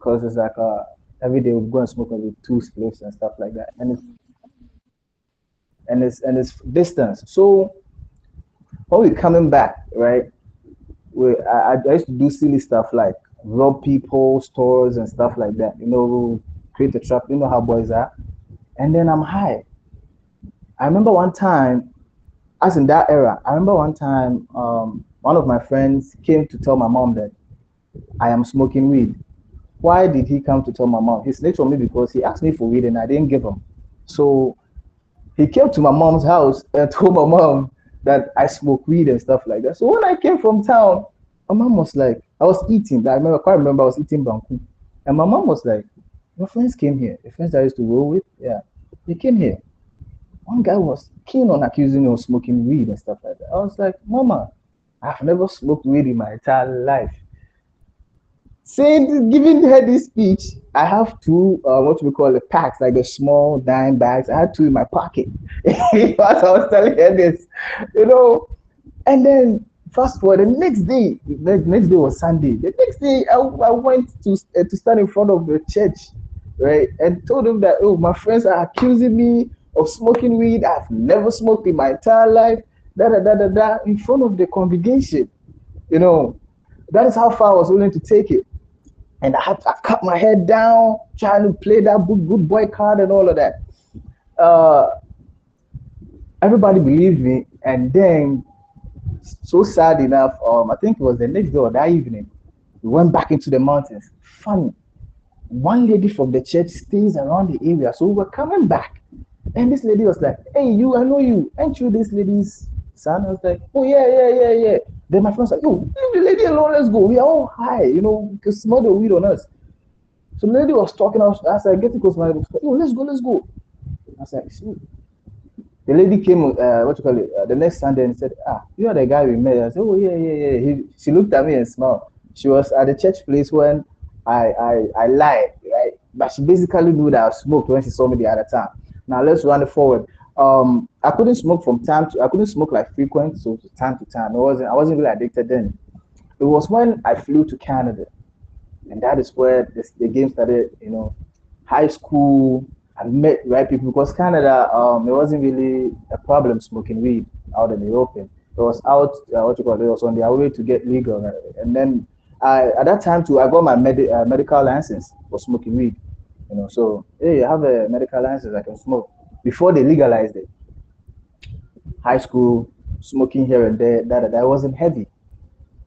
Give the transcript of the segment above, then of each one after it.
because it's like every day we go and smoke maybe two spliffs and stuff like that, and it's distance. So when we coming back, right? I used to do silly stuff like rob people, stores and stuff like that. Create a trap. You know how boys are. And then I'm high. I remember one time, as in that era, I remember one time, one of my friends came to tell my mom that I am smoking weed. Why did he come to tell my mom? He snitched on me because he asked me for weed and I didn't give him. So he came to my mom's house and told my mom that I smoke weed and stuff like that. So when I came from town, my mom was like, I was eating. I quite remember I was eating banku. And my mom was like, your friends came here. The friends I used to roll with, yeah, they came here. One guy was keen on accusing me of smoking weed and stuff like that. I was like, Mama, I've never smoked weed in my entire life. Saying, giving her this speech, I have two, what we call the packs, like the small dime bags. I had two in my pocket. As I was telling her this, you know. And then fast forward, the next day was Sunday. The next day, I went to stand in front of the church, right, and told them that, oh, my friends are accusing me of smoking weed. I've never smoked in my entire life. Da da da da da, in front of the congregation. You know, that is how far I was willing to take it. And I cut my head down, trying to play that good boy card and all of that. Uh, Everybody believed me, and then so sad enough, I think it was the next day or that evening, we went back into the mountains. Funny, one lady from the church stays around the area, so we were coming back, and this lady was like, "Hey, you, I know you. Ain't you this lady's son?" I was like, "Oh yeah, yeah, yeah, yeah." Then my friends like, "Yo, leave the lady alone. Let's go. We are all high, you can smell the weed on us." So the lady was talking. I was like, "Getting close to my neighbor. Yo, let's go, let's go." I was like, "See." The lady came, what you call it, the next Sunday and said, "Ah, you are the guy we met." I said, "Oh yeah, yeah, yeah." She looked at me and smiled. She was at the church place when I lied, right? But she basically knew that I smoked when she saw me the other time. Now let's run it forward. I couldn't smoke I couldn't smoke like frequent, so time to time. I wasn't really addicted then. It was when I flew to Canada, and that is where the game started. High school. I met right people because Canada, it wasn't really a problem smoking weed out in the open. It was out, what you call it, it was on their way to get legal, and then at that time too, I got my medical license for smoking weed. So hey, I have a medical license, I can smoke before they legalized it. High school, smoking here and there, that wasn't heavy.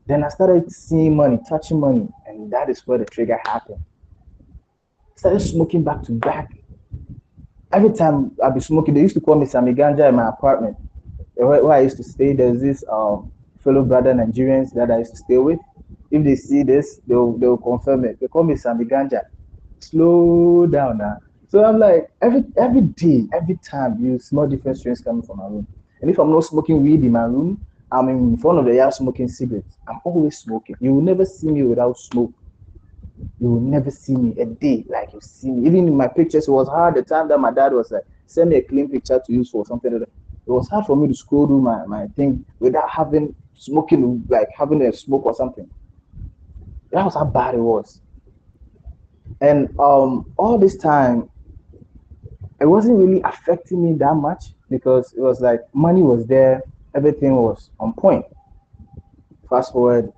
Then I started seeing money, touching money, and that is where the trigger happened. Started smoking back to back. Every time I'd be smoking, they used to call me Sammy Ganja in my apartment where I used to stay. There's this fellow brother Nigerians that I used to stay with. If they see this, they'll confirm it. They call me Sammy Ganja. Slow down now. So I'm like, every day, every time you smell different strains coming from my room. And if I'm not smoking weed in my room, I'm in front of the yard smoking cigarettes. I'm always smoking. You will never see me without smoke. You will never see me a day like you see me. Even in my pictures, it was hard the time that my dad was like, send me a clean picture to use for something. It was hard for me to scroll through my thing without having smoking, like having a smoke or something. That was how bad it was. And all this time, it wasn't really affecting me that much because it was like money was there, everything was on point. Fast forward,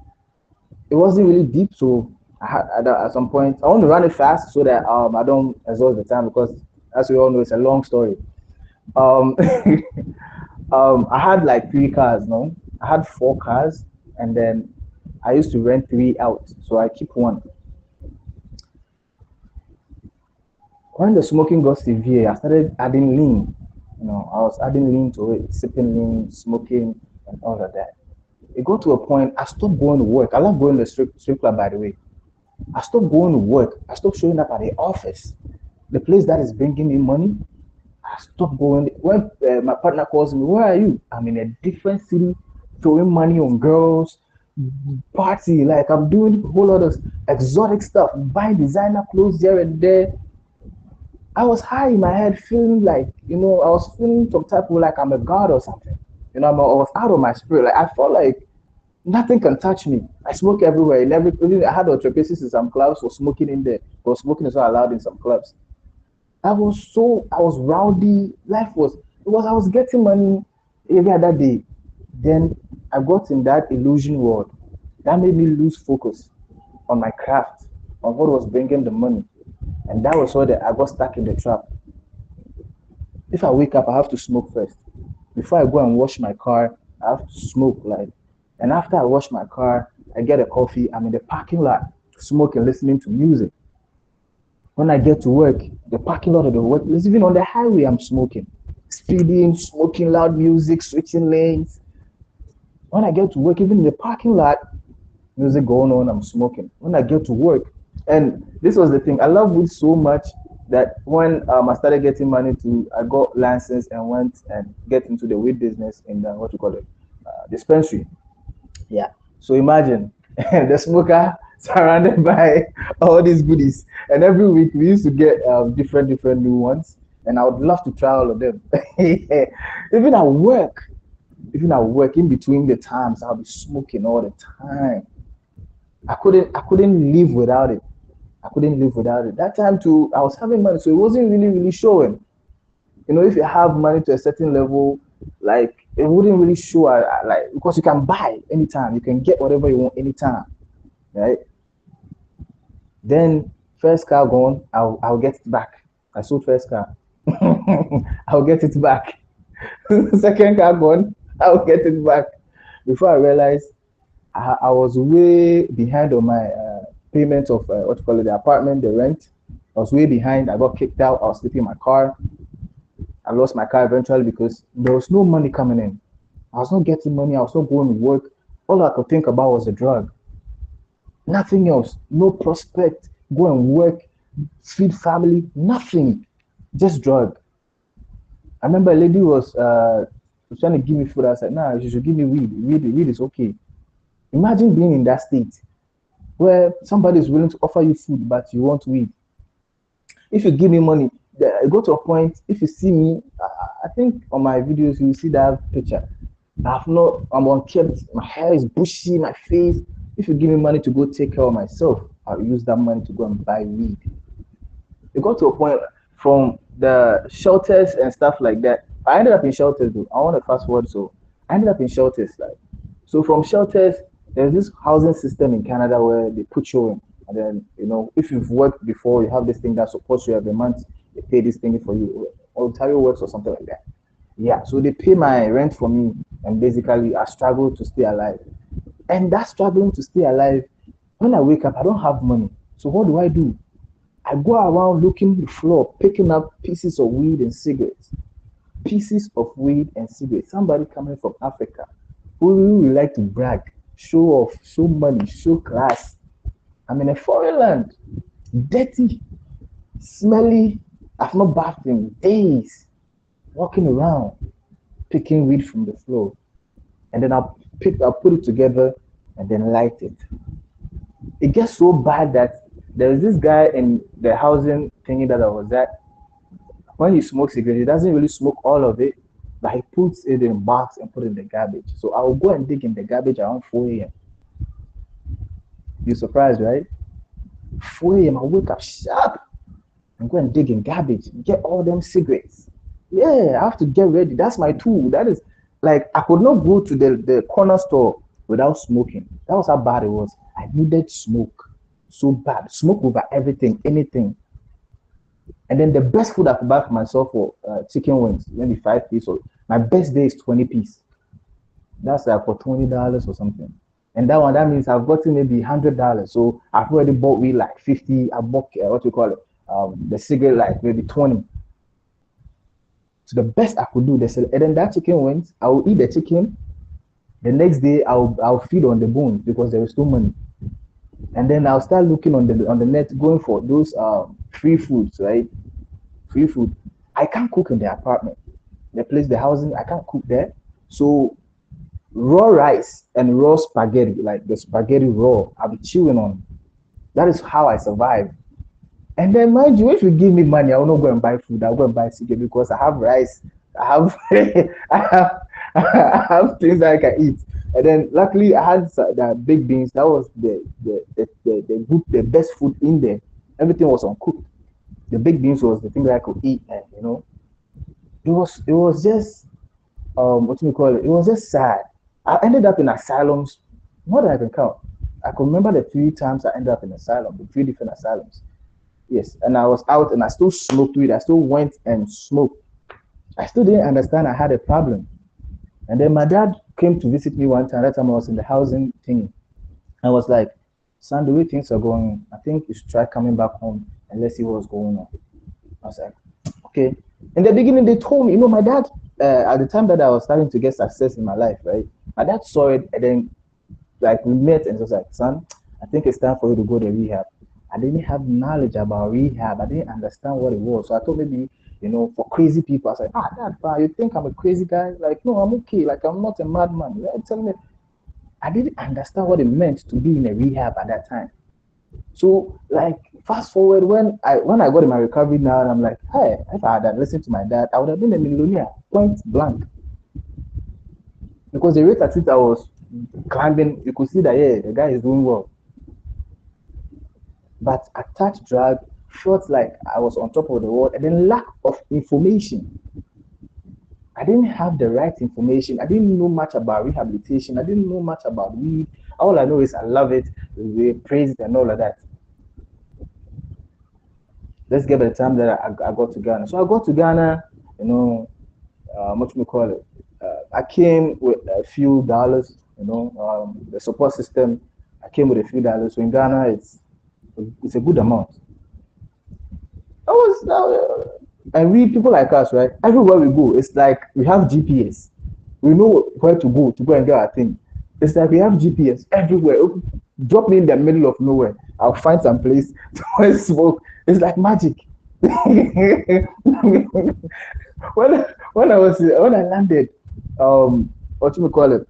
it wasn't really deep, so at some point I want to run it fast so that I don't exhaust the time because as we all know it's a long story. Um, I had like three cars, no, I had four cars, and then I used to rent three out, so I keep one. When the smoking got severe, I started adding lean. I was adding lean to it, sipping lean, smoking, and all of that. It got to a point I stopped going to work. I love going to the strip club, by the way. I stopped going to work. I stopped showing up at the office, the place that is bringing me money. I stopped going. When my partner calls me, "Where are you?" I'm in a different city, throwing money on girls, party. Like I'm doing a whole lot of exotic stuff, buying designer clothes here and there. I was high in my head, feeling like, I was feeling some type of like I'm a god or something. I was out of my spirit. Like I felt like Nothing can touch me. I smoke everywhere. In every, even I had ultrapaces in some clubs for smoking in there, because smoking is not allowed in some clubs. I was rowdy. I was getting money every other day. Then I got in that illusion world. That made me lose focus on my craft, on what was bringing the money. And that was where I got stuck in the trap. If I wake up, I have to smoke first. Before I go and wash my car, I have to smoke. Like, and after I wash my car, I get a coffee. I'm in the parking lot, smoking, listening to music. When I get to work, the parking lot of the workplace, even on the highway, I'm smoking, speeding, smoking loud music, switching lanes. When I get to work, even in the parking lot, music going on, I'm smoking. When I get to work, and this was the thing, I love weed so much that when I started getting money to, I got license and went and get into the weed business in the what you call it, dispensary. Yeah. So imagine the smoker surrounded by all these goodies, and every week we used to get different new ones, and I would love to try all of them. even at work, even at work, in between the times, I'll be smoking all the time. I couldn't live without it. I couldn't live without it. That time too, I was having money, so it wasn't really showing. You know, if you have money to a certain level, like it wouldn't really show, like because you can buy anytime, you can get whatever you want anytime, right? Then first car gone, I'll get it back. I sold first car. I'll get it back. Second car gone, I'll get it back. Before I realized, I was way behind on my payment of what you call it, the apartment, the rent. I was way behind. I got kicked out. I was sleeping in my car. I lost my car eventually because there was no money coming in. I was not getting money. I was not going to work. All I could think about was the drug. Nothing else. No prospect. Go and work, feed family. Nothing. Just drug. I remember a lady was trying to give me food. I said, "Nah, you should give me weed. Weed is okay." Imagine being in that state where somebody is willing to offer you food, but you want weed. If you give me money, I go to a point. If you see me, I think on my videos you will see that picture. I'm unkempt. My hair is bushy, my face. If you give me money to go take care of myself, I'll use that money to go and buy weed. It got to a point from the shelters and stuff like that. I ended up in shelters though. I want to fast forward, so I ended up in shelters. Like, so from shelters, there's this housing system in Canada where they put you in, and then you know if you've worked before, you have this thing that supports you every month. They pay this thing for you, Ontario Works or something like that. Yeah, so they pay my rent for me, and basically I struggle to stay alive. And that struggling to stay alive, when I wake up, I don't have money. So what do? I go around looking the floor, picking up pieces of weed and cigarettes. Pieces of weed and cigarettes. Somebody coming from Africa who really like to brag, show off, show money, show class. I'm in a foreign land, dirty, smelly. I've not bathed in days, walking around, picking weed from the floor. And then I'll put it together and then light it. It gets so bad that there was this guy in the housing thingy that I was at. When he smokes cigarettes, he doesn't really smoke all of it, but he puts it in a box and put it in the garbage. So I'll go and dig in the garbage around 4 a.m. You're surprised, right? 4 a.m. I wake up sharp and go and dig in garbage, get all them cigarettes. Yeah, I have to get ready. That's my tool. That is like I could not go to the corner store without smoking. That was how bad it was. I needed smoke so bad. Smoke over everything, anything. And then the best food I could buy for myself for chicken wings, maybe 5 piece. Or my best day is 20 piece. That's like for $20 or something. And that means I've gotten maybe $100. So I've already bought weed like 50. I bought what you call it, the cigarette like maybe 20. So the best I could do, and then that chicken wings, I will eat the chicken. The next day I'll feed on the bones because there is no money. And then I'll start looking on the net, going for those free foods, right? Free food. I can't cook in the apartment. The housing, I can't cook there. So raw rice and raw spaghetti, like the spaghetti raw, I'll be chewing on. That is how I survive. And then mind you, if you give me money, I will not go and buy food. I'll go and buy cigarette because I have rice. I have I have things that I can eat. And then luckily I had the big beans. That was the good, the best food in there. Everything was uncooked. The big beans was the thing that I could eat, and it was just what do you call it? It was just sad. I ended up in asylums more than I can count. I can remember the 3 times I ended up in asylum, the 3 different asylums. Yes, and I was out and I still smoked weed. I still went and smoked. I still didn't understand I had a problem. And then my dad came to visit me one time. That time I was in the housing thing. I was like, son, the way things are going, I think you should try coming back home and let's see what's going on. I was like, okay. In the beginning, they told me, my dad, at the time that I was starting to get success in my life, right? My dad saw it and then, like, we met and was like, son, I think it's time for you to go to rehab. I didn't have knowledge about rehab. I didn't understand what it was. So I thought maybe, for crazy people, I was like, dad, you think I'm a crazy guy? Like, no, I'm okay. Like, I'm not a madman. You're telling me. I didn't understand what it meant to be in a rehab at that time. So, like, fast forward when I got in my recovery now, and I'm like, hey, if I had listened to my dad, I would have been a millionaire, point blank. Because the rate at which I was climbing, you could see that yeah, the guy is doing well. But attached drug felt like I was on top of the world, and then lack of information. I didn't have the right information. I didn't know much about rehabilitation. I didn't know much about weed. All I know is I love it, we praise it, and all of that. Let's get by the time that I got to Ghana. So I got to Ghana, what we call it. I came with a few dollars, the support system. I came with a few dollars. So in Ghana, it's a good amount. And we people like us, right? Everywhere we go, it's like we have GPS. We know where to go and get our thing. It's like we have GPS everywhere. Drop me in the middle of nowhere. I'll find some place to smoke. It's like magic. when I landed, what do we call it?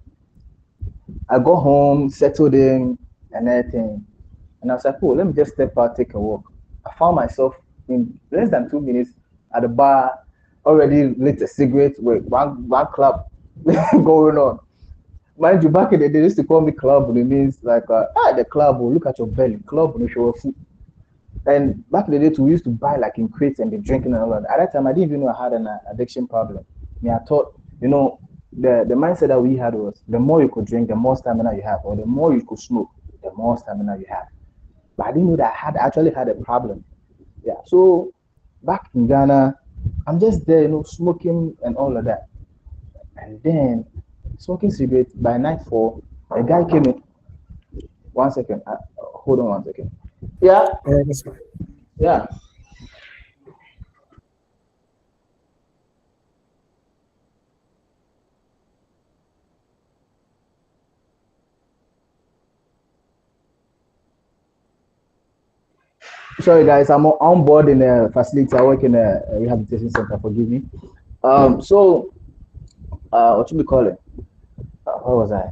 I got home, settled in, and everything. And I was like, oh, let me just step out, take a walk. I found myself in less than 2 minutes at the bar, already lit a cigarette with one club going on. Mind you, back in the day, they used to call me club. It means like, the club will look at your belly. Club will show food. And back in the day, too, we used to buy like in crates and be drinking and all that. At that time, I didn't even know I had an addiction problem. I thought, the mindset that we had was the more you could drink, the more stamina you have, or the more you could smoke, the more stamina you have. But I didn't know that I actually had a problem. Yeah. So back in Ghana, I'm just there, smoking and all of that. And then smoking cigarettes by nightfall, a guy came in. 1 second. Hold on 1 second. Yeah. That's fine. Yeah. Sorry, guys. I'm on board in a facility. I work in a rehabilitation center. Forgive me. What should we call it? Where was I?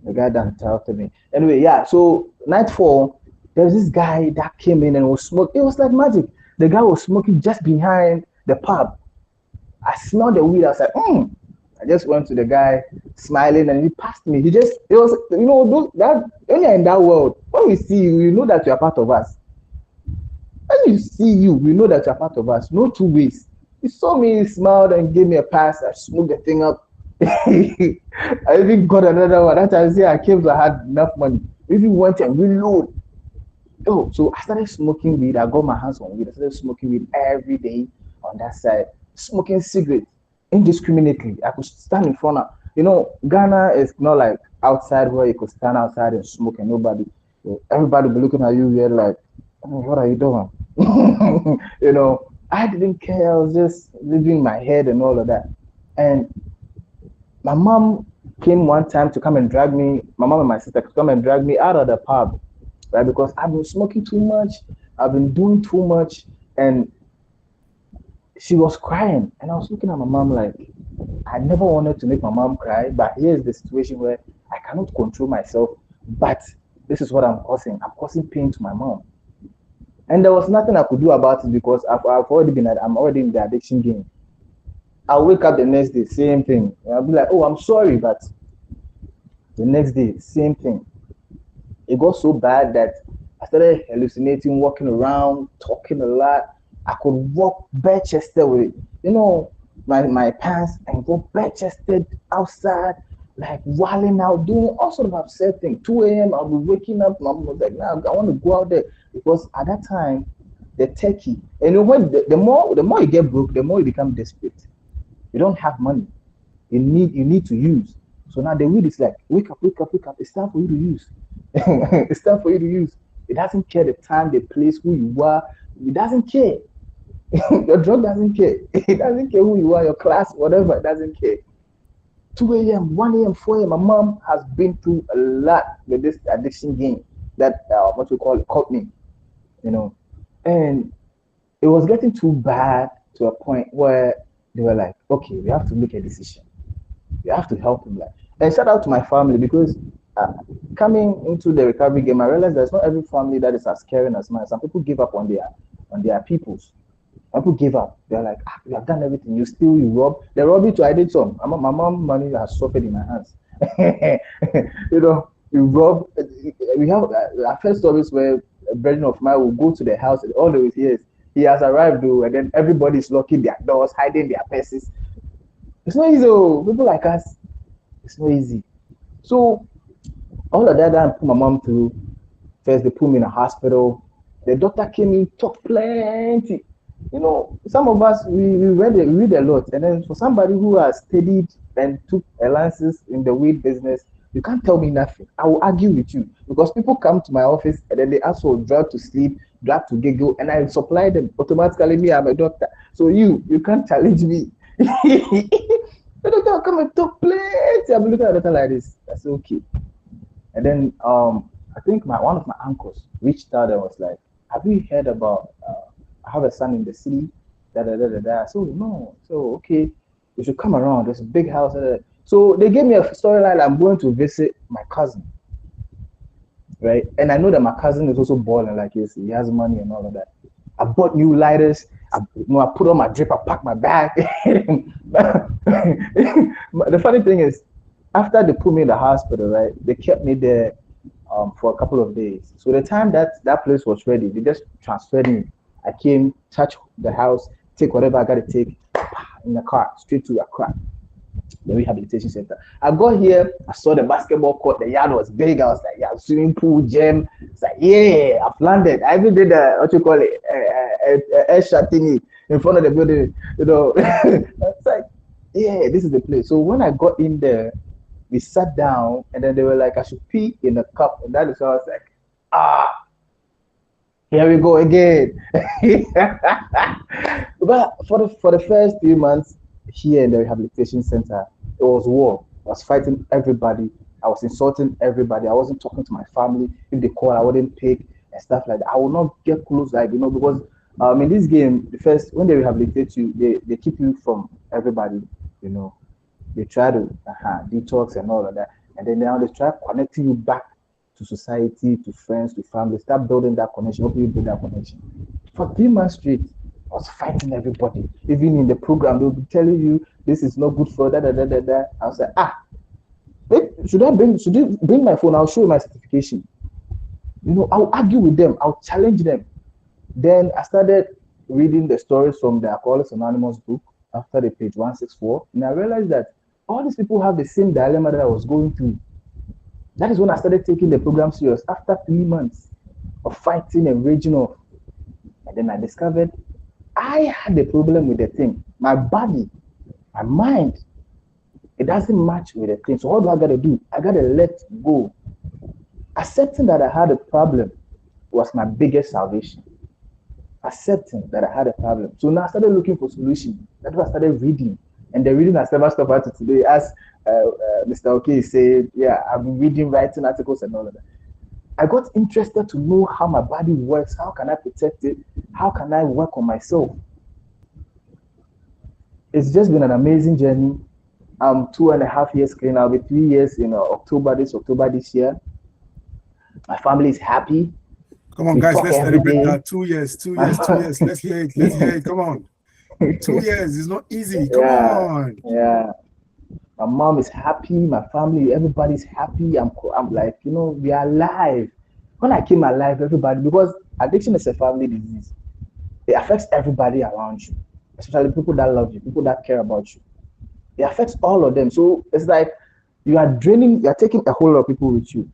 The guy that interrupted me. Anyway, yeah. So nightfall, there was this guy that came in and was smoking. It was like magic. The guy was smoking just behind the pub. I smelled the weed. I was like, I just went to the guy, smiling, and he passed me. It was, that when you're in that world, when we see you, you know that you're part of us. When you see you, we know that you're part of us. No two ways. He saw me, he smiled, and gave me a pass. I smoked the thing up. I even got another one. That time I came to I had enough money. We even went and reload. Oh, so I started smoking weed. I got my hands on weed. I started smoking weed every day on that side. Smoking cigarettes indiscriminately. I could stand in front of, Ghana is not like outside where you could stand outside and smoke and nobody, everybody be looking at you weird like, what are you doing? I didn't care. I was just living my head and all of that. And my mom came one time to come and drag me, my mom and my sister to come and drag me out of the pub, right? Because I've been smoking too much, I've been doing too much, and she was crying. And I was looking at my mom like, I never wanted to make my mom cry, but here's the situation where I cannot control myself, but this is what I'm causing. I'm causing pain to my mom. And there was nothing I could do about it because I'm already in the addiction game. I'll wake up the next day, same thing. And I'll be like, oh, I'm sorry, but The next day, same thing. It got so bad that I started hallucinating, walking around, talking a lot. I could walk bare chested with, my pants and go bare chested outside, like wilding out, doing all sort of upset things. 2 a.m. I'll be waking up. My mom was like, "Nah, I want to go out there," because at that time, the techie, and when the more you get broke, the more you become desperate. You don't have money. You need to use. So now the weed is like, wake up, wake up, wake up. It's time for you to use. It's time for you to use. It doesn't care the time, the place, who you are. It doesn't care. Your drug doesn't care. It doesn't care who you are, your class, whatever. It doesn't care. 2 a.m., 1 a.m., 4 a.m. My mom has been through a lot with this addiction game that what we call caught me, you know. And it was getting too bad to a point where they were like, okay, we have to make a decision. We have to help him. Like, and shout out to my family because uh, coming into the recovery game, I realized there's not every family that is as caring as mine. Some people give up on their peoples. Some people give up. They're like, you have done everything. You steal, you rob. They rob you too. I did some. My mom money has suffered in my hands. You rob. We have our first stories where a brother of mine will go to the house and all they will hear is he has arrived though, and then everybody's locking their doors, hiding their purses. It's not easy. Oh. People like us, it's not easy. So all of that I put my mom through. First, they put me in a hospital. The doctor came in, talked plenty. Some of us we read a lot, and then for somebody who has studied and took a license in the weed business, you can't tell me nothing. I will argue with you because people come to my office and then they ask for drug to sleep, drug to giggle, and I supply them automatically. Me, I'm a doctor, so you can't challenge me. The doctor come and talk plenty. I'm looking at the doctor like this. That's okay. And then I think my one of my uncles reached out and was like, "Have you heard about? I have a son in the city. Da da da da da." So no. So okay, you should come around. There's a big house. Da, da, da. So they gave me a storyline. I'm going to visit my cousin, right? And I know that my cousin is also balling like he has money and all of that. I bought new lighters. I put on my drip. I packed my bag. The funny thing is, after they put me in the hospital, right? They kept me there for a couple of days. So the time that place was ready, they just transferred me. I came, touch the house, take whatever I got to take in the car, straight to Accra, the rehabilitation center. I got here, I saw the basketball court, the yard was big. I was like, yeah, swimming pool, gym. It's like, yeah, I've landed. I even did what you call it, air shot thingy in front of the building. It's like, yeah, this is the place. So when I got in there, we sat down, and then they were like, I should pee in a cup, and that is how I was like, ah, here we go again. But for the first 3 months here in the rehabilitation center, it was war. I was fighting everybody. I was insulting everybody. I wasn't talking to my family. If they call, I wouldn't pick and stuff like that. I would not get close, like because in this game, the first when they rehabilitate you, they keep you from everybody. You know, they try to detox and all of that, and then now they try connecting you back to society, to friends, to family. Start building that connection. Hope you build that connection. For 3 months straight, I was fighting everybody. Even in the program, they'll be telling you this is not good for that, that, that, that, that. I was like, wait, should you bring my phone? I'll show you my certification. I'll argue with them, I'll challenge them. Then I started reading the stories from the Alcoholics Anonymous book after the page 164, and I realized that all these people have the same dilemma that I was going through. That is when I started taking the program serious after 3 months of fighting and raging off. And then I discovered I had a problem with the thing. My body, my mind, it doesn't match with the thing. So what do I gotta do? I gotta let go. Accepting that I had a problem was my biggest salvation. Accepting that I had a problem. So now I started looking for solutions. That's why I started reading. And the reading has never stopped until today. As Mr. OK said, yeah, I've been reading, writing articles and all of that. I got interested to know how my body works. How can I protect it? How can I work on myself? It's just been an amazing journey. I'm 2.5 years clean. I'll be 3 years in October this year. My family is happy. Come on, guys, let's celebrate that. 2 years, 2 years, 2 years. Let's hear it. Come on. 2 years is not easy. Come on. Yeah. My mom is happy, my family, everybody's happy. I'm like, we are alive. When I came alive, everybody, because addiction is a family disease. It affects everybody around you, especially people that love you, people that care about you. It affects all of them. So it's like you are taking a whole lot of people with you.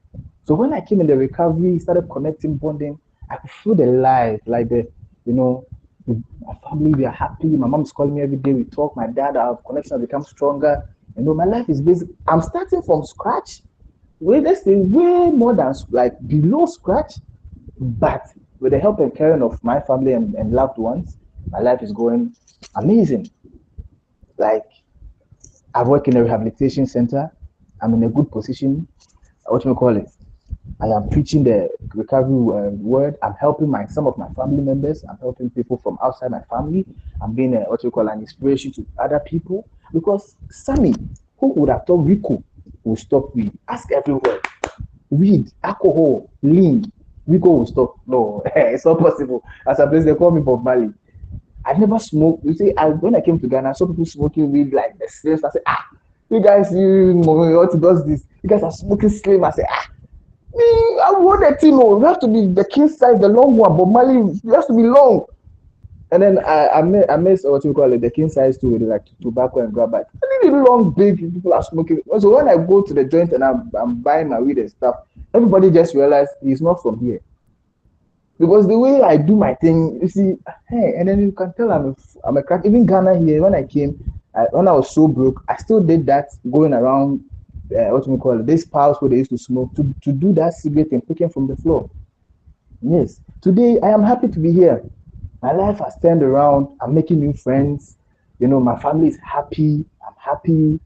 So when I came in the recovery, started connecting, bonding, I could feel the life, like you know, my family, we are happy. My mom's calling me every day. We talk. My dad, our connection has become stronger. My life is basic. I'm starting from scratch. Let's say way more than like below scratch, but with the help and caring of my family and loved ones, my life is going amazing. Like I work in a rehabilitation center. I'm in a good position. What you call it? I am preaching the recovery word. I'm helping some of my family members. I'm helping people from outside my family. I'm being an inspiration to other people. Because Sammy, who would have thought Rico will stop weed? Ask everywhere. Weed, alcohol, lean. Rico will stop. No, it's not possible. As a place, they call me Bob Marley. I never smoked. You see, when I came to Ghana, I saw people smoking weed like the slaves. I said, you guys, what does this? You guys are smoking slave. I said, I want a thing. You have to be the king size, the long one, but Mali, it has to be long. And then I miss what you call it, the king size too, with like tobacco and grab bag. I need a long, big, people are smoking. So when I go to the joint and I'm buying my weed and stuff, everybody just realize he's not from here. Because the way I do my thing, you see, hey, and then you can tell I'm a crack. Even Ghana here, when I came, when I was so broke, I still did that going around, what we call it, this house where they used to smoke, to do that cigarette and picking from the floor. Yes. Today, I am happy to be here. My life has turned around. I'm making new friends. My family is happy. I'm happy.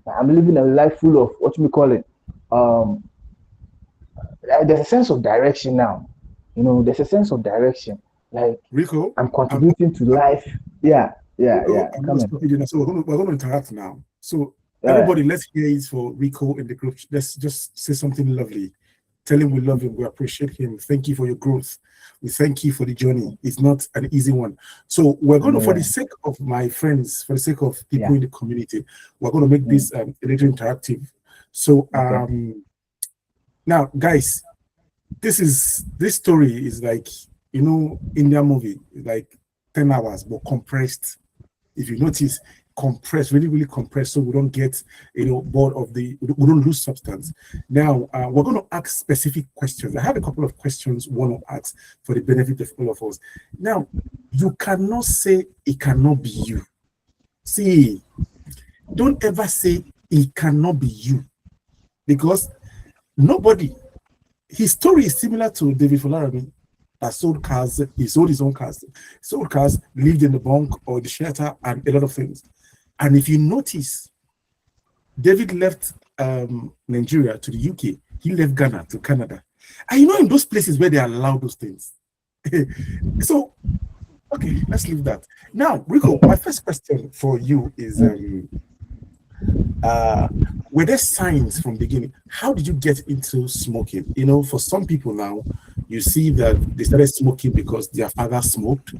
I'm living a life full of, what we call it, there's a sense of direction now. There's a sense of direction. Like Rico, I'm contributing to life. Yeah, yeah, Rico, yeah. I'm Come going to in. stop you there. So we're going to interact now. So Yeah. everybody, let's hear it for Rico in the group. Let's just say something lovely. Tell him we love him. We appreciate him. Thank you for your growth. We thank you for the journey. It's not an easy one. So we're going to, for the sake of my friends, for the sake of people in the community, we're going to make this a little interactive. So now, guys, this story is like, Indian movie, like 10 hours, but compressed. If you notice, compressed, really, really compressed, so we don't get, bored of we don't lose substance. Now, we're going to ask specific questions. I have a couple of questions I want to ask for the benefit of all of us. Now, you cannot say it cannot be you. See, don't ever say it cannot be you, because nobody. His story is similar to David Folarami, that sold cars. He sold his own cars. Sold cars, lived in the bunk or the shelter, and a lot of things. And if you notice, David left Nigeria to the UK. He left Ghana to Canada. And in those places where they allow those things. So, okay, let's leave that. Now, Rico, my first question for you is, were there signs from beginning? How did you get into smoking? For some people now, you see that they started smoking because their father smoked.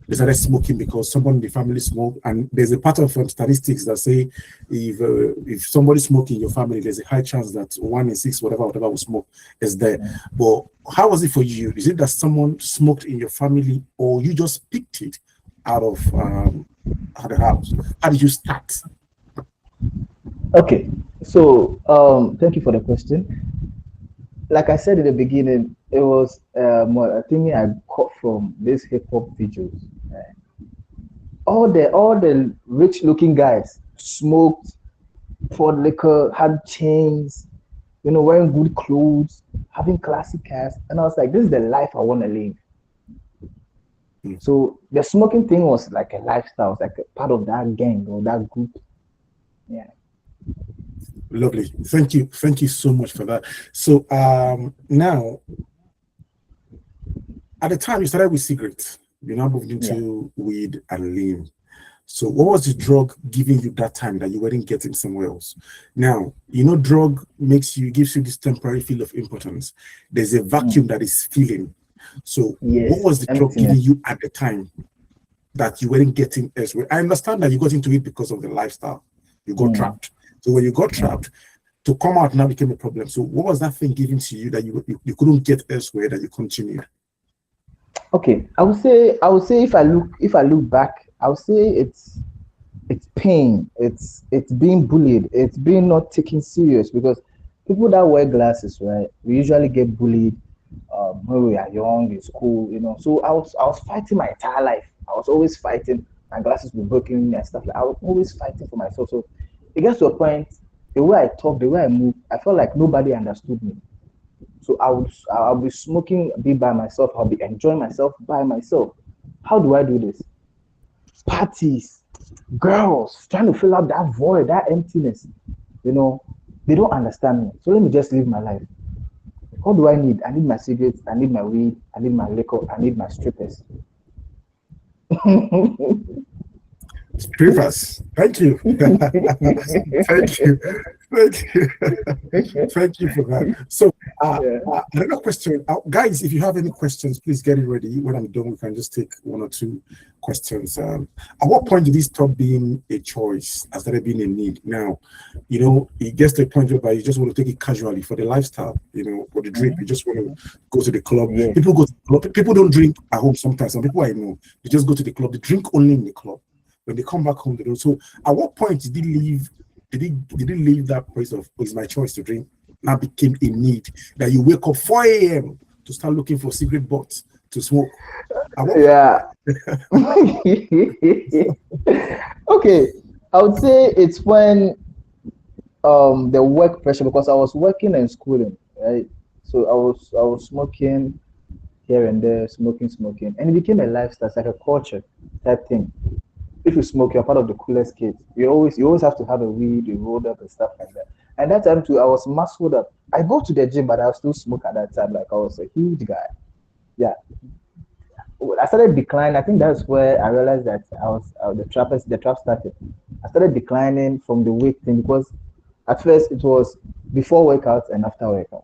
They started smoking because someone in the family smoked. And there's a part of statistics that say if somebody smokes in your family, there's a high chance that 1 in 6, whatever will smoke is there. But how was it for you? Is it that someone smoked in your family, or you just picked it out of the house? How did you start? Okay, so thank you for the question. Like I said in the beginning, it was a thing I caught from these hip hop videos. All the rich looking guys smoked, poured liquor, had chains, wearing good clothes, having classic cars, and I was like, this is the life I want to live. So the smoking thing was like a lifestyle, it was like a part of that gang or that group. Yeah. Lovely. Thank you so much for that. So now, at the time you started with cigarettes, you now moved into weed and lean. So what was the drug giving you that time that you weren't getting somewhere else? Now, drug gives you this temporary feel of impotence. There's a vacuum that is filling. So what was the drug giving you at the time that you weren't getting elsewhere? I understand that you got into it because of the lifestyle. You got trapped. So when you got trapped, to come out now became a problem. So what was that thing given to you that you couldn't get elsewhere that you continued? Okay, I would say if I look back, I would say it's pain, it's being bullied, it's being not taken serious, because people that wear glasses, right, we usually get bullied when we are young in school, So I was fighting my entire life. I was always fighting. My glasses were broken and stuff like. I was always fighting for myself. So it gets to a point, the way I talk, the way I move, I felt like nobody understood me. So I'll be smoking, be by myself. I'll be enjoying myself by myself. How do I do this? Parties, girls, trying to fill out that void, that emptiness. You know, they don't understand me. So let me just live my life. What do I need? I need my cigarettes. I need my weed. I need my liquor. I need my strippers. Strippers. Thank you. Thank you. Thank you. Thank you for that. So, Yeah. another question, guys. If you have any questions, please get it ready. When I'm done, we can just take one or two questions. At what point did this stop being a choice and started being a need? Now, it gets to a point where you just want to take it casually for the lifestyle. For the drink, you just want to go to the club. Yeah. People go to the club. People don't drink at home sometimes. Some people I know, they just go to the club. They drink only in the club. When they come back home, they don't. So, at what point did he leave? Did he leave that place of it's my choice to drink? Now became a need that you wake up 4 a.m. to start looking for cigarette butts to smoke. Yeah. Okay. I would say it's when the work pressure, because I was working and schooling, right? So I was smoking here and there, smoking, and it became a lifestyle. It's like a culture type thing. If you smoke, you're part of the coolest kids. You always have to have a weed, you rolled up and stuff like that. And that time too, I was muscled up. I go to the gym, but I still smoke at that time. Like I was a huge guy. Yeah. I started declining. I think that's where I realized that I was the trap started. I started declining from the weight thing, because at first it was before workouts and after workouts.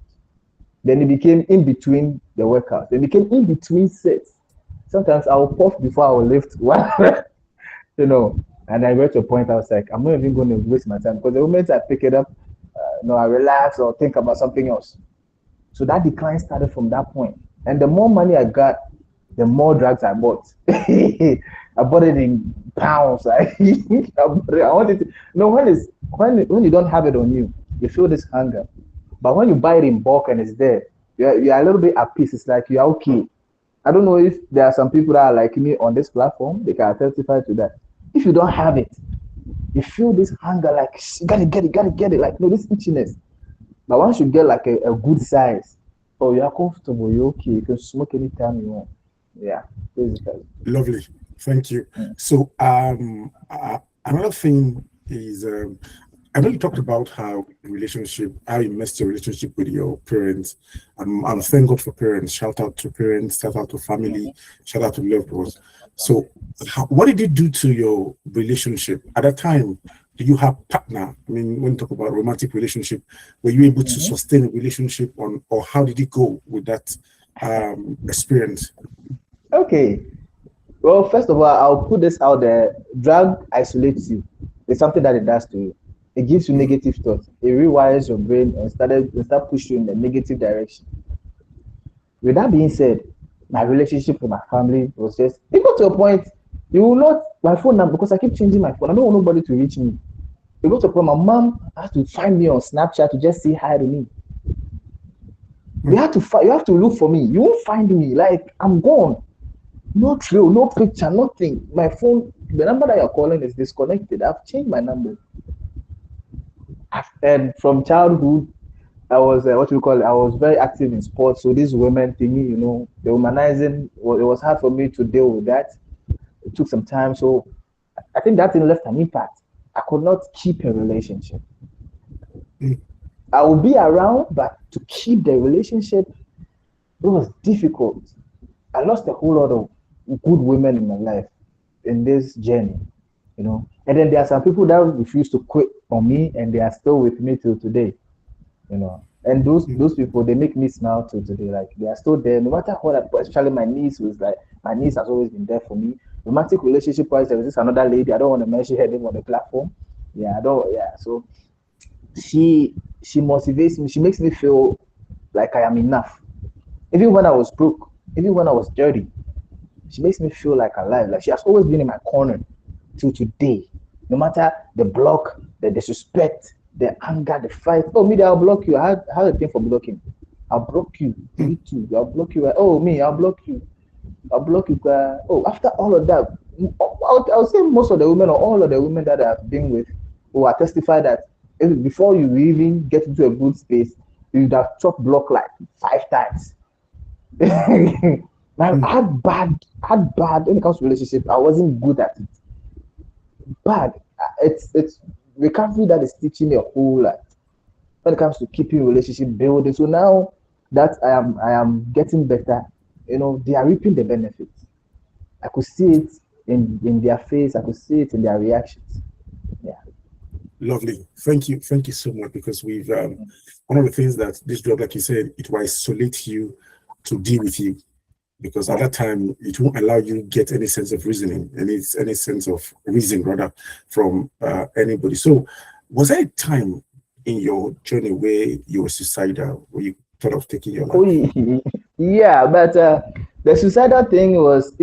Then it became in between the workouts. Then it became in between sets. Sometimes I will puff before I will lift one, you know. And I reached a point I was like, I'm not even going to waste my time, because the moment I pick it up, I relax or think about something else. So that decline started from that point. And the more money I got, the more drugs I bought. I bought it in pounds. I wanted to. No, when you don't have it on you, you feel this hunger. But when you buy it in bulk and it's there, you're a little bit at peace. It's like you're okay. I don't know if there are some people that are like me on this platform. They can testify to that. If you don't have it, you feel this hunger, like you gotta get it. Like no, this itchiness. But once you get like a good size, oh, you're comfortable, you're okay, you can smoke anytime you want. Yeah, basically. Lovely. Thank you. Mm. So, another thing is, I know you talked about how you messed your relationship with your parents. And thank God for parents. Shout out to parents, shout out to family, shout out to loved ones. So, what did it do to your relationship at that time? Do you have partner? I mean, when you talk about romantic relationship, were you able to Mhm. sustain a relationship or how did it go with that experience? Okay. Well, first of all, I'll put this out there. Drug isolates you. It's something that it does to you. It gives you Mm, negative thoughts. It rewires your brain and start pushing you in the negative direction. With that being said, my relationship with my family was just it got to a point you will not my phone number, because I keep changing my phone. I don't want nobody to reach me. It got to a point my mom has to find me on Snapchat to just say hi to me. mm, You have to look for me. You won't find me. Like I'm gone. No trail, no picture, nothing. My phone, the number that you're calling is disconnected. I've changed my number. And from childhood, I was what you call it, I was very active in sports. So this women thingy, the womanizing, well, it was hard for me to deal with that. It took some time. So I think that thing left an impact. I could not keep a relationship. mm. I would be around, but to keep the relationship, it was difficult. I lost a whole lot of good women in my life in this journey. And then there are some people that refuse to quit on me, and they are still with me till today. And those people, they make me smile till today. Like they are still there, no matter what. Especially my niece was like, my niece has always been there for me. Romantic relationship wise, there was this another lady. I don't want to mention her name on the platform. Yeah, I don't. Yeah, so she motivates me. She makes me feel like I am enough. Even when I was broke, even when I was dirty, she makes me feel like alive. Like she has always been in my corner till today. No matter the block, the disrespect, the anger, the fight. Oh, me, I'll block you. I had a thing for blocking. I'll block you. You too. I'll block you. Oh, me, I'll block you. I'll block you. Oh, after all of that, I'll say most of the women or all of the women that I've been with who are testify that before you even get into a good space, you'd have chopped block like 5 times. Now, I had bad when it comes to relationship. I wasn't good at it. Bad. It's recovery that is teaching me a whole lot when it comes to keeping relationship building. So now that I am getting better, they are reaping the benefits. I could see it in their face. I could see it in their reactions. Yeah. Lovely. Thank you so much, because we've one of the things that this drug, like you said, it will isolate you to deal with you, because at that time it won't allow you to get any sense of reasoning, any sense of reason rather from anybody. So was there a time in your journey where you were suicidal, where you thought of taking your life? Oh, yeah, but the suicidal thing was,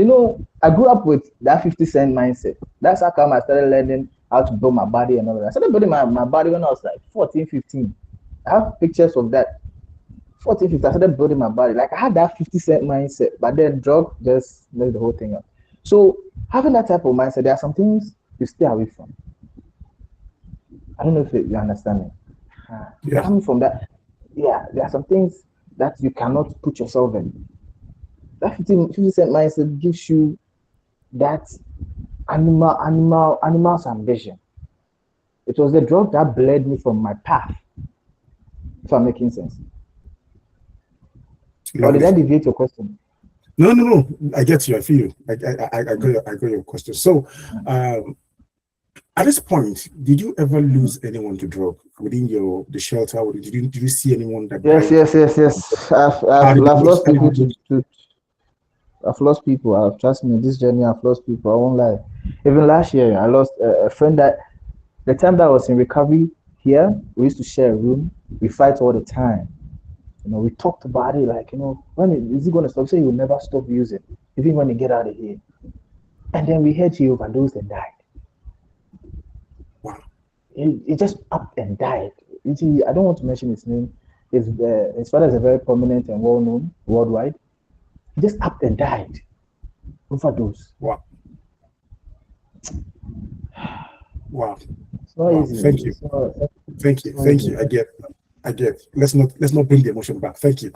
I grew up with that 50 cent mindset. That's how come I started learning how to build my body and all that. I started building my body when I was like 14, 15. I have pictures of that. 14, 15, I started building my body. Like I had that 50 cent mindset, but then drug just messed the whole thing up. So having that type of mindset, there are some things you stay away from. I don't know if you understand me. Yeah. Coming from that, yeah, there are some things that you cannot put yourself in. That 50 cent mindset gives you that animal's ambition. It was the drug that bled me from my path, if I'm making sense. Or did I Lovely. deviate your question? No. I get you. I feel you. I got your question. So, at this point, did you ever lose anyone to drug within the shelter, or did you see anyone that Yes, died? yes, yes, yes. I've, How I've, did I've lost how did people you? to I've lost people. Trust me, this journey I've lost people. I won't lie. Even last year, I lost a friend that the time that I was in recovery here, we used to share a room. We fight all the time. We talked about it like, when is he gonna stop? Say he will never stop using, even when he get out of here. And then we heard he overdosed and died. Wow. He just up and died. You see, I don't want to mention his name. His father is a very prominent and well known worldwide. He just up and died. Overdose. Wow. Wow. It's not Wow. easy. Thank you. It's not, Thank you. it's not Thank easy. you. I get. Let's not bring the emotion back. Thank you.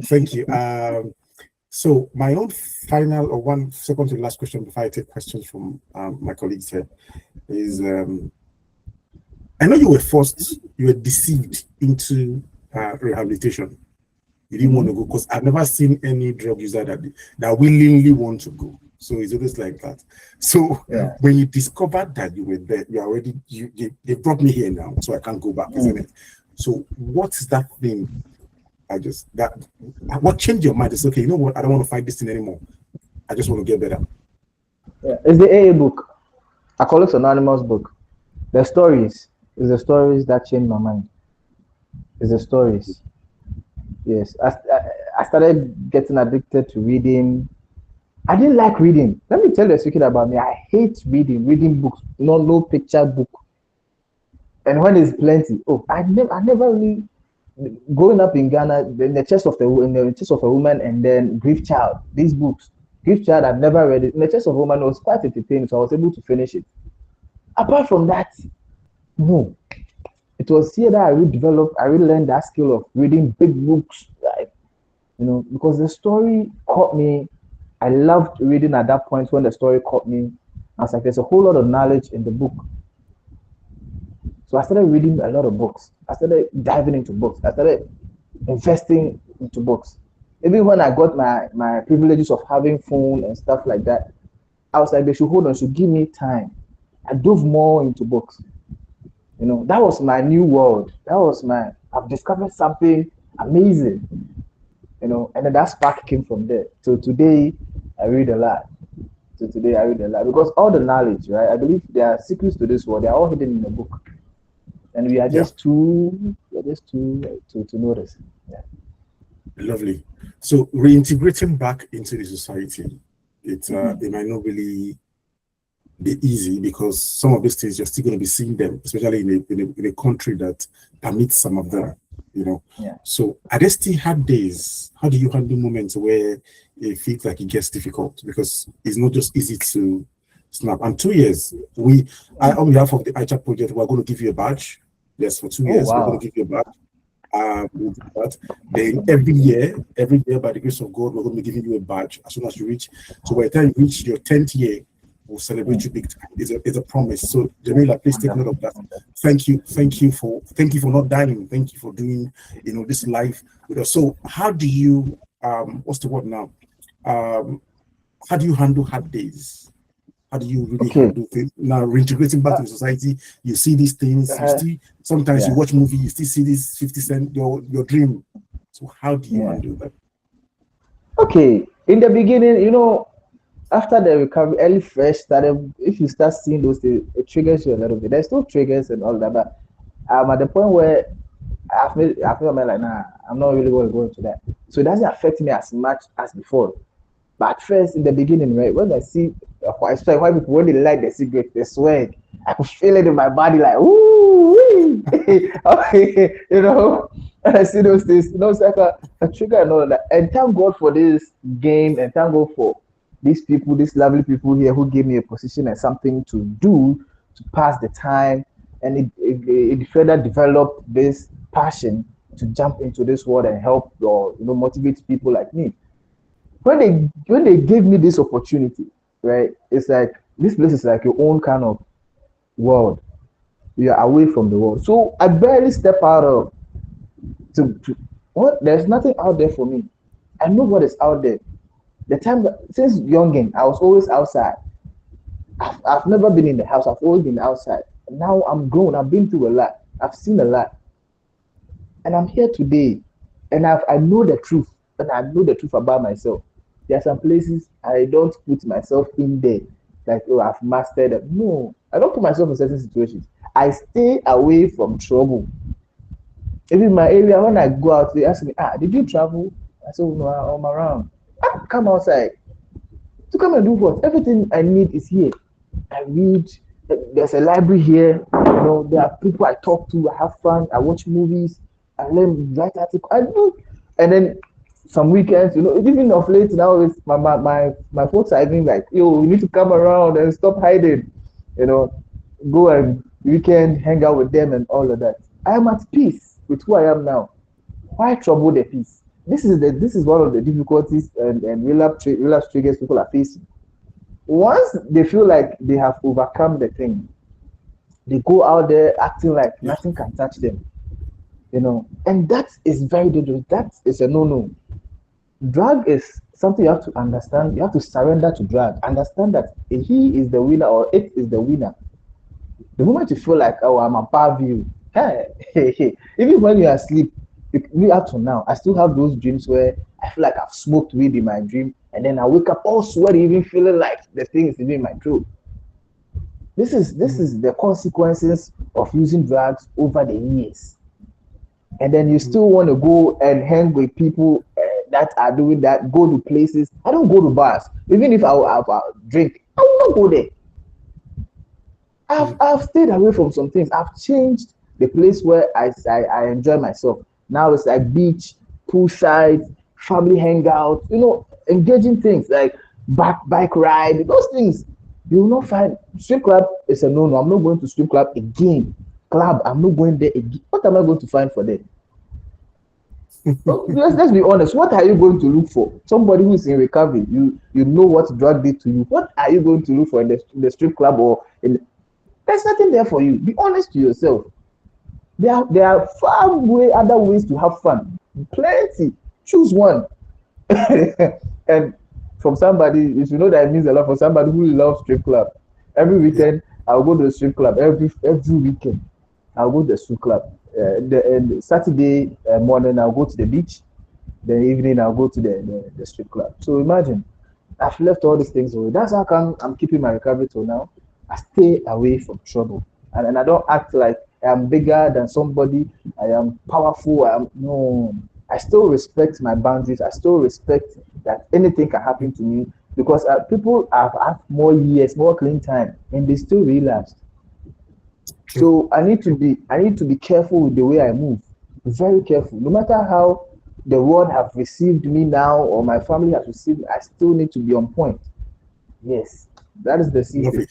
Thank you. So my own final or one second to last question before I take questions from my colleagues here is I know you were deceived into rehabilitation. You didn't want to go because I've never seen any drug user that willingly want to go. So it's always like that. So Yeah. when you discovered that you were there, you already they brought me here now, so I can't go back, isn't it? So what's that thing? What changed your mind? It's okay, you know what? I don't want to fight this thing anymore. I just want to get better. Yeah. It's the AA book, Alcoholics Anonymous book. The stories is the stories that changed my mind. It's the stories. Yes. I started getting addicted to reading. I didn't like reading. Let me tell you a secret about me. I hate reading books. No picture book. And when it's plenty, I never really growing up in Ghana, in the chest of a woman, and then Grief Child. These books, Grief Child, I've never read it. In the chest of a woman was quite entertaining, so I was able to finish it. Apart from that, no. It was here that I really learned that skill of reading big books, like because the story caught me. I loved reading at that point when the story caught me. I was like, there's a whole lot of knowledge in the book. So I started reading a lot of books. I started diving into books. I started investing into books. Even when I got my privileges of having phone and stuff like that, I was like, they should give me time. I dove more into books. That was my new world. I've discovered something amazing. And then that spark came from there. So today I read a lot. Because all the knowledge, right? I believe there are secrets to this world. They are all hidden in the book. and we are Yeah, just too, to notice. Yeah. lovely. So reintegrating back into the society, Mm-hmm. it might not really be easy because some of these things you're still going to be seeing them, especially in a country that permits some of them, you know. Yeah. So are there still hard days? How do you handle moments where it feels like it gets difficult? Because it's not just easy to snap. And 2 years, on behalf of the ICHAD project, we're going to give you a badge. Yes, for two Oh years, we're going to wow. give you a badge. We'll do that. Then every year, by the grace of God, we're going to be giving you a badge as soon as you reach. So by the time you reach your 10th year, we'll celebrate Mm. you big time. It's a promise. So Jamila, please take note Wonderful. of that. Thank you for not dying. Thank you for doing this life with us. So how do you what's the word now? Um how do you handle hard days? How do you really Okay. handle things now reintegrating back Uh, to the society? You see these things, you uh, still sometimes you yeah. watch movie, you still see this 50 cent, your dream. So how do you Yeah. handle that? Okay. In the beginning, after the recovery, early fresh started, if you start seeing those things, it triggers you a little bit. There's still triggers and all that, but I'm at the point where I feel like, nah, I'm not really going to go into that. So it doesn't affect me as much as before. But at first, in the beginning, right, when I see especially white people, when they light the cigarette, they swag, I could feel it in my body, like, ooh, okay, and I see those things, it's like a trigger and all of that. And thank God for this game, and thank God for these people, these lovely people here who gave me a position and something to do to pass the time. And it further developed this passion to jump into this world and help or motivate people like me when they gave me this opportunity, right? It's like this place is like your own kind of world. You're away from the world. So I barely step out of to what there's nothing out there for me. I know what is out there. The time since youngin, I was always outside. I've never been in the house, I've always been outside. Now I'm grown, I've been through a lot, I've seen a lot, and I'm here today. And I know the truth, and I know the truth about myself. There are some places I don't put myself in there, like, oh, I've mastered it. No, I don't put myself in certain situations. I stay away from trouble. Even in my area, when I go out, they ask me, did you travel? I say, oh, no, I'm around. I come outside to come and do what? Everything I need is here. I read. There's a library here. There are people I talk to. I have fun. I watch movies. I learn write articles. I do, and then some weekends, even of late now, it's my folks are even like, yo, you need to come around and stop hiding. You know, go and weekend hang out with them and all of that. I am at peace with who I am now. Why trouble the peace? This is one of the difficulties and relapse triggers people are facing. Once they feel like they have overcome the thing, they go out there acting like Yeah. nothing can touch them. And that is very dangerous. That is a no-no. Drug is something you have to understand. You have to surrender to drug. Understand that he is the winner or it is the winner. The moment you feel like, oh, I'm above you, hey, even when you're asleep, me up to now, I still have those dreams where I feel like I've smoked weed in my dream, and then I wake up all sweaty, even feeling like the thing is even in my throat. This is the consequences of using drugs over the years. And then you Mm. still want to go and hang with people that are doing that, go to places. I don't go to bars. Even if I'll drink, I will not go there. I've Mm. I've stayed away from some things. I've changed the place where I enjoy myself. Now it's like beach, poolside, family hangout, engaging things like bike ride, those things. You will not find strip club is a no no. I'm not going to strip club again. Club, I'm not going there again. What am I going to find for them? Let's be honest. What are you going to look for? Somebody who is in recovery. You know what drug did to you. What are you going to look for in the strip club or in there's nothing there for you. Be honest to yourself. There are far way other ways to have fun. Plenty. Choose one. And from somebody, you should know that it means a lot for somebody who loves strip club. Every Yeah. weekend, I'll go to the strip club. Every weekend, I'll go to the strip club. And Saturday morning, I'll go to the beach. The evening, I'll go to the strip club. So imagine, I've left all these things away. That's how come I'm keeping my recovery till now. I stay away from trouble, and I don't act like I am bigger than somebody, I am powerful. I am no. I still respect my boundaries. I still respect that anything can happen to me because people have more years, more clean time, and they still relapse. True. So I need to be careful with the way I move. Very careful. No matter how the world have received me now or my family has received me, I still need to be on point. Yes, that is the secret. Lovely.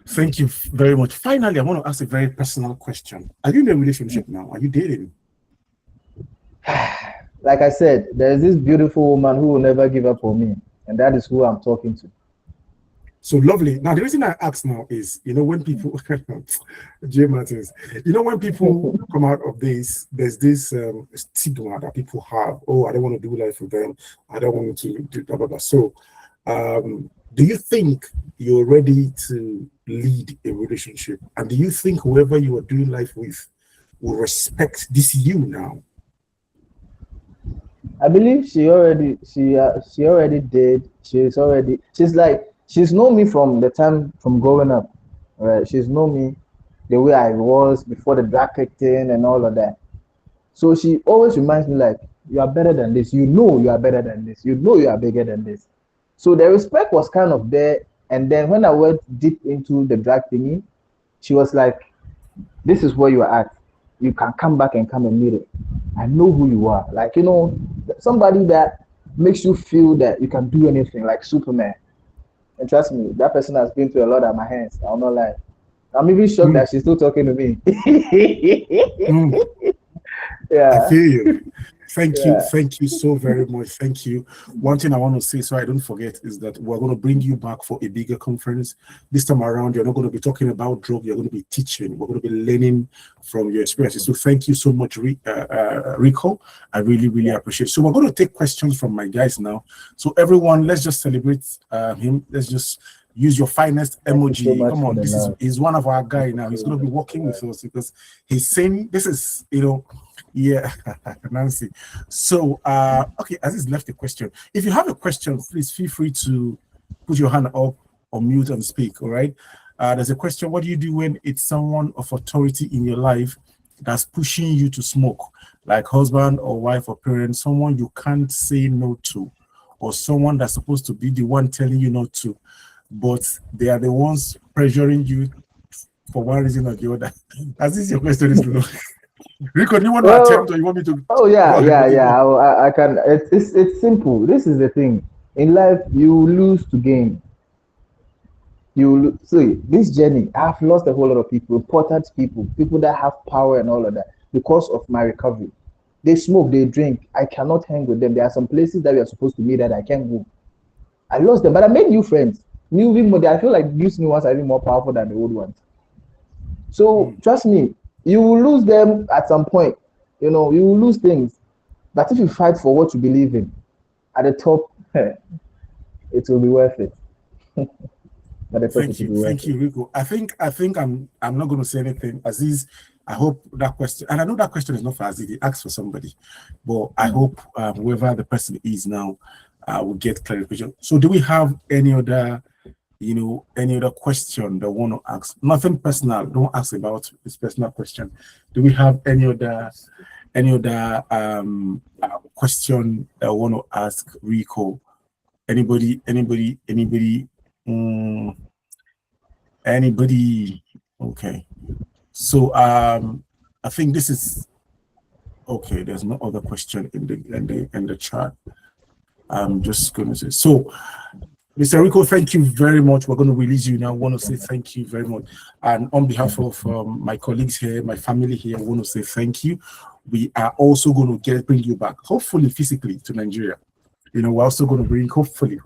Thank you very much. Finally, I want to ask a very personal question. Are you in a relationship now? Are you dating? Like I said, there is this beautiful woman who will never give up on me, and that is who I'm talking to. So lovely. Now, the reason I ask now is, when people, Jay Martins, when people come out of this, there's this stigma that people have. Oh, I don't want to do life with them. I don't want to do blah, blah, blah. So, do you think you're ready to lead a relationship? And do you think whoever you are doing life with will respect this you now? I believe she already did. She's known me from the time from growing up. Right? She's known me the way I was before the drag kicking and all of that. So she always reminds me like, you are better than this. You know you are better than this. You know you are bigger than this. So the respect was kind of there. And then when I went deep into the drag thingy, she was like, this is where you are at. You can come back and come and meet it. I know who you are. Like, somebody that makes you feel that you can do anything, like Superman. And trust me, that person has been through a lot at my hands. I'll not lie. I'm even shocked Mm, that she's still talking to me. mm. I Yeah, feel you. yeah. Thank you so very much. Thank you. One thing I want to say so I don't forget is that we're going to bring you back for a bigger conference. This time around, you're not going to be talking about drug, you're going to be teaching. We're going to be learning from your experiences. So thank you so much, Rico. I really, really Yeah. appreciate it. So we're going to take questions from my guys now. So everyone, let's just celebrate him. Let's just use your finest Thank you so emoji. much Come for on, the this is love. he's one of our guy Thank you now. He's so going to be much for the working with love. us because he's saying this is, yeah, Nancy. So, okay, Aziz left a question. If you have a question, please feel free to put your hand up or mute and speak. All right. There's a question. What do you do when it's someone of authority in your life that's pushing you to smoke, like husband or wife or parent, someone you can't say no to, or someone that's supposed to be the one telling you not to, but they are the ones pressuring you for one reason or the other? Aziz, your question is below. Rico, do you want to attempt Well, or you want me to oh go yeah, ahead yeah, with the yeah. one? I can. It's simple. This is the thing. In life, you lose to gain. See this journey. I've lost a whole lot of people, important people, people that have power and all of that because of my recovery. They smoke, they drink. I cannot hang with them. There are some places that we are supposed to meet that I can't go. I lost them, but I made new friends. New people. I feel like these new ones are even more powerful than the old ones. So Mm. trust me, you will lose them at some point. You will lose things. But if you fight for what you believe in, at the top, it will be worth it. At the top, it will be worth Thank it. you, Rico. I think I'm not going to say anything. Aziz, I hope that question, and I know that question is not for Aziz. He asked for somebody, but I Mm. hope whoever the person is now will get clarification. So, do we have any other question that want to ask? Nothing personal. Don't ask about this personal question. Do we have any other question that want to ask Rico? Anybody? Mm, anybody? Okay. So I think this is okay. There's no other question in the chat. I'm just gonna say so. Mr. Rico, thank you very much. We're going to release you now. I want to say thank you very much. And on behalf of my colleagues here, my family here, I want to say thank you. We are also going to bring you back, hopefully physically, to Nigeria. We're also going to hopefully,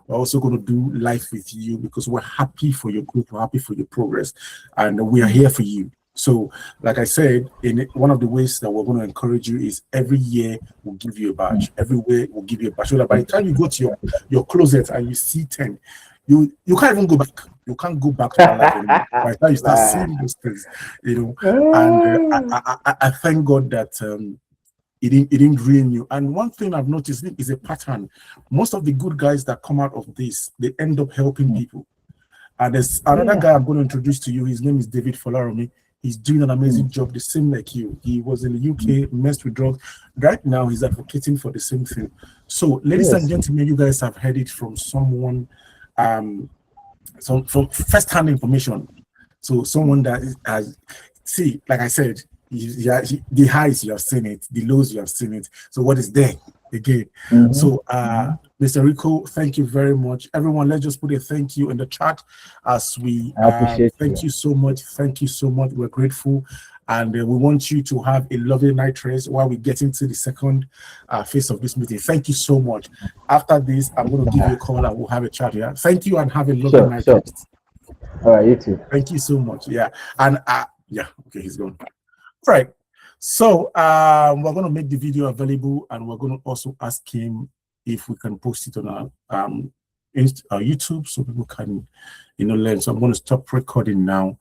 we're also going to do life with you because we're happy for your growth, we're happy for your progress, and we are here for you. So, like I said, in one of the ways that we're going to encourage you is every year we'll give you a badge. Every year we'll give you a badge. So that by the time you go to your closet and you see 10, you can't even go back. You can't go back to that life anymore. By the time you start Nah. seeing those things, and I thank God that it didn't ruin you. And one thing I've noticed is a pattern. Most of the good guys that come out of this, they end up helping people. And there's another Yeah. guy I'm going to introduce to you. His name is David Folaromi. He's doing an amazing job, the same like you. He was in the UK, messed with drugs. Right now, he's advocating for the same thing. So, ladies and gentlemen, you guys have heard it from someone, from first-hand information. So, someone that has, see, like I said, the highs you have seen it, the lows you have seen it. So, what is there again? So, Mr. Rico, thank you very much. Everyone, let's just put a thank you in the chat as we thank you so much. Thank you so much. We're grateful. And we want you to have a lovely night rest while we get into the second phase of this meeting. Thank you so much. After this, I'm going to give you a call and we'll have a chat here. Thank you and have a lovely night rest. All right, you too. Thank you so much. Yeah. And yeah, okay, he's gone. All right. So we're going to make the video available and we're going to also ask him if we can post it on our YouTube so people can, learn. So I'm going to stop recording now.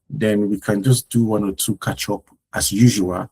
Then we can just do one or two catch up as usual.